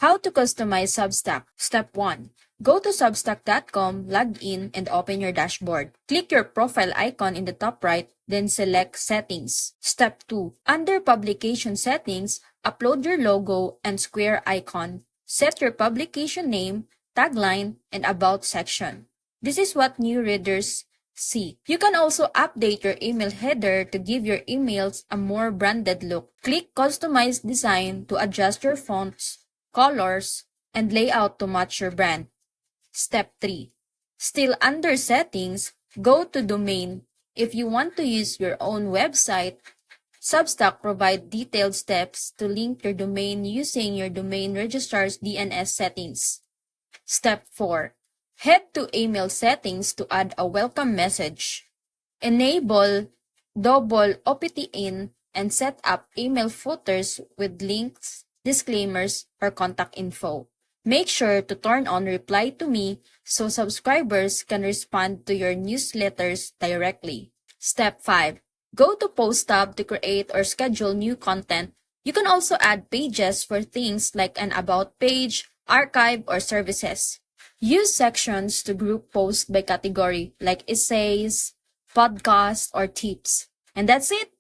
How to customize Substack. Step 1. Go to substack.com, log in, and open your dashboard. Click your profile icon in the top right, then select Settings. Step 2. Under Publication Settings, upload your logo and square icon. Set your publication name, tagline, and About section. This is what new readers see. You can also update your email header to give your emails a more branded look. Click Customize Design to adjust your fonts, colors, and layout to match your brand. Step 3. Still under Settings, go to Domain. If you want to use your own website, Substack provides detailed steps to link your domain using your domain registrar's DNS settings. Step 4. Head to Email Settings to add a welcome message. Enable double opt-in and set up email footers with links, disclaimers, or contact info. Make sure to turn on Reply to Me so subscribers can respond to your newsletters directly. Step 5. Go to Post tab to create or schedule new content. You can also add pages for things like an About page, archive, or services. Use sections to group posts by category like essays, podcasts, or tips. And that's it!